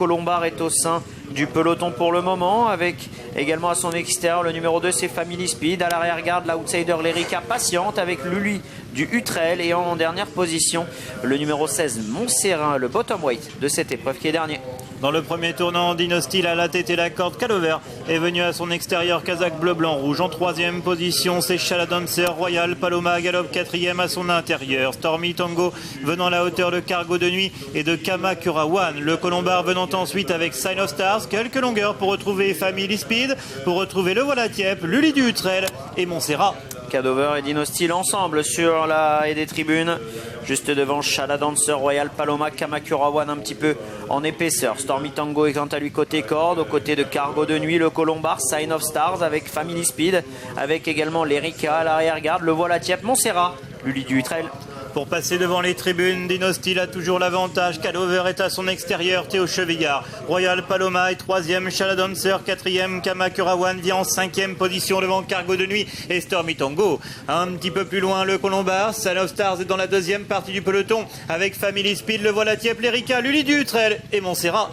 Colombard est au sein du peloton pour le moment, avec également à son extérieur le numéro 2, c'est Family Speed. À l'arrière-garde, l'outsider Lerica patiente avec Luli du Utrel. Et en dernière position, le numéro 16, Montserrat, le bottom weight de cette épreuve qui est dernier. Dans le premier tournant, Dynasty à la tête et la corde. Cadover est venu à son extérieur. Kazakh bleu, blanc, rouge. En troisième position, c'est Chaladancer. Royal Paloma galope quatrième à son intérieur. Stormy Tango venant à la hauteur de Cargo de Nuit et de Kamakura One. Le Colombard venant ensuite avec Sign of Stars. Quelques longueurs pour retrouver Family Speed, pour retrouver le Voilà Tiep, Luli du Utrel et Montserrat. Cadover et Dynasty ensemble sur la haie des tribunes, juste devant Chaladancer, Royal Paloma, Kamakura One un petit peu en épaisseur. Stormy Tango est quant à lui côté corde, aux côtés de Cargo de Nuit, le Colombard, Sign of Stars avec Family Speed, avec également l'Erika à l'arrière-garde, le Voilà Tiep, Montserrat, Luli du Utrel. Pour passer devant les tribunes, Dynasty a toujours l'avantage. Cadover est à son extérieur, Théo Chevillard. Royal Paloma est troisième, Chaladancer quatrième, Kamakura One vient en cinquième position devant Cargo de Nuit et Stormy Tango. Un petit peu plus loin, le Colombard, Sign of Stars est dans la deuxième partie du peloton avec Family Speed, le Voilà Tiep, l'Erika, Luli du Utrel et Montserrat.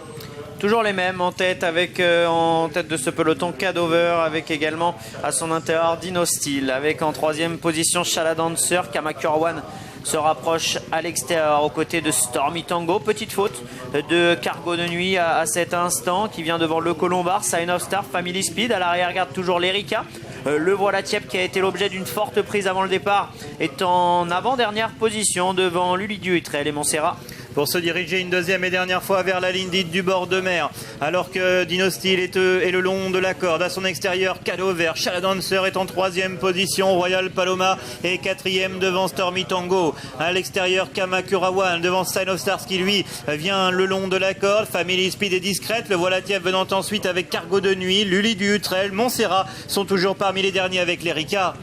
Toujours les mêmes en tête, avec en tête de ce peloton Cadover, avec également à son intérieur Dynasty, avec en troisième position Chaladancer. Kamakura One se rapproche à l'extérieur aux côtés de Stormy Tango. Petite faute de Cargo de Nuit à cet instant qui vient devant le Colombard, Sign of Star, Family Speed. À l'arrière-garde toujours l'Erika. Le Voilà Tiep qui a été l'objet d'une forte prise avant le départ est en avant-dernière position devant Luli du Utrel et Montserrat. Pour se diriger une deuxième et dernière fois vers la ligne dite du bord de mer, alors que Dynasty est le long de la corde. À son extérieur, Cadover, Chaladancer est en troisième position, Royal Paloma est quatrième devant Stormy Tango. À l'extérieur, Kamakura One devant Sign of Stars qui lui vient le long de la corde. Family Speed est discrète, le Voilà Tiep venant ensuite avec Cargo de Nuit, Luli du Utrel, Montserrat sont toujours parmi les derniers avec l'Erika.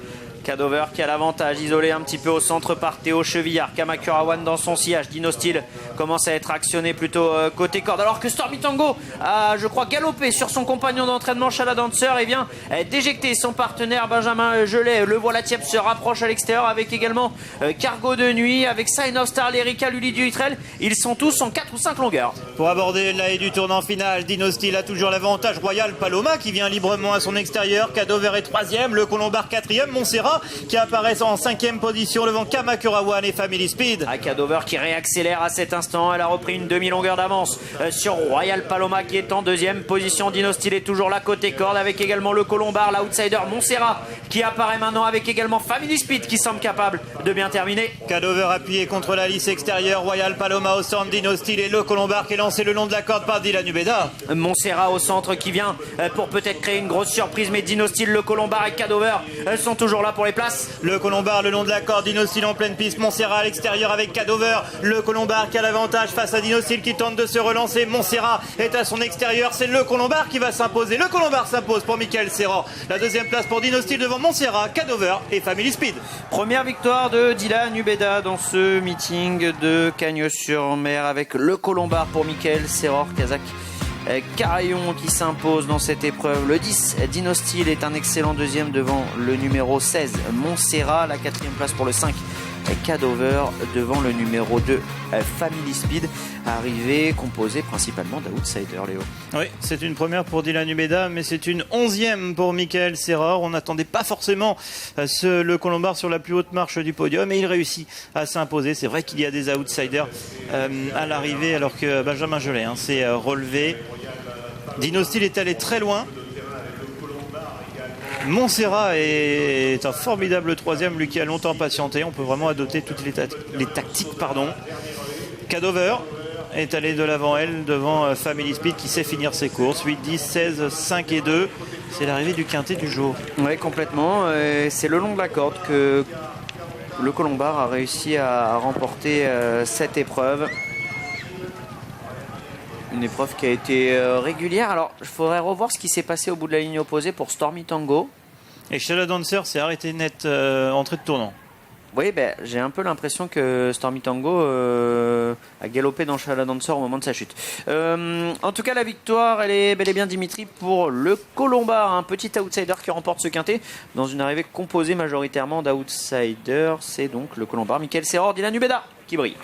Cadover qui a l'avantage, isolé un petit peu au centre par Théo Chevillard. Kamakura One dans son sillage. Dynasty commence à être actionné plutôt côté corde. Alors que Stormy Tango a, je crois, galopé sur son compagnon d'entraînement Chaladancer et vient d'éjecter son partenaire Benjamin Gelet. Le Voilà Tiep se rapproche à l'extérieur avec également Cargo de Nuit, avec Sign of Star, l'Erika, Luli du Utrel. Ils sont tous en 4 ou 5 longueurs. Pour aborder la haie du tournant final, Dynasty a toujours l'avantage. Royal Paloma qui vient librement à son extérieur. Cadover est troisième, le Colombard quatrième, Montserrat qui apparaissent en cinquième position devant Kamakura One et Family Speed. Cadover qui réaccélère à cet instant, elle a repris une demi-longueur d'avance sur Royal Paloma qui est en deuxième position. Dynasty est toujours là côté corde avec également le Colombard, l'outsider Montserrat qui apparaît maintenant avec également Family Speed qui semble capable de bien terminer. Cadover appuyé contre la lisse extérieure, Royal Paloma au centre, Dynasty et le Colombard qui est lancé le long de la corde par Dylan Ubeda. Montserrat au centre qui vient pour peut-être créer une grosse surprise, mais Dynasty, le Colombard et Cadover sont toujours là pour les places. Le Colombard le long de la corde, Dynasty en pleine piste, Montserrat à l'extérieur avec Cadover. Le Colombard qui a l'avantage face à Dynasty qui tente de se relancer. Montserrat est à son extérieur, c'est le Colombard qui va s'imposer. Le Colombard s'impose pour Michael Serra. La deuxième place pour Dynasty devant Montserrat, Cadover et Family Speed. Première victoire de Dylan Ubeda dans ce meeting de Cagnes-sur-Mer avec le Colombard pour Michael Serra, Kazakh Carayon qui s'impose dans cette épreuve. Le 10, Dynasty est un excellent deuxième devant le numéro 16, Montserrat. La quatrième place pour le 5, Cadover devant le numéro 2, Family Speed. Arrivée composée principalement d'outsiders, Léo. Oui, c'est une première pour Dylan Ubeda, mais c'est une 11e pour Michael Serra. On n'attendait pas forcément le Colombard sur la plus haute marche du podium, et il réussit à s'imposer. C'est vrai qu'il y a des outsiders à l'arrivée, alors que Benjamin Gelet s'est relevé. Dynasty est allé très loin. Montserrat est un formidable troisième, lui qui a longtemps patienté. On peut vraiment adopter toutes les tactiques. Cadover est allé de l'avant elle devant Family Speed qui sait finir ses courses. 8, 10, 16, 5 et 2. C'est l'arrivée du quintet du jour. Oui, complètement. C'est le long de la corde que le Colombard a réussi à remporter cette épreuve. Une épreuve qui a été régulière. Alors, il faudrait revoir ce qui s'est passé au bout de la ligne opposée pour Stormy Tango. Et Chaladancer s'est arrêté net entrée de tournant. Oui, j'ai un peu l'impression que Stormy Tango a galopé dans Chaladancer au moment de sa chute. En tout cas, la victoire, elle est bel et bien, Dimitri, pour le Colombard, un petit outsider qui remporte ce quintet dans une arrivée composée majoritairement d'outsiders. C'est donc le Colombard, Michael Serra, Dylan Ubeda qui brille.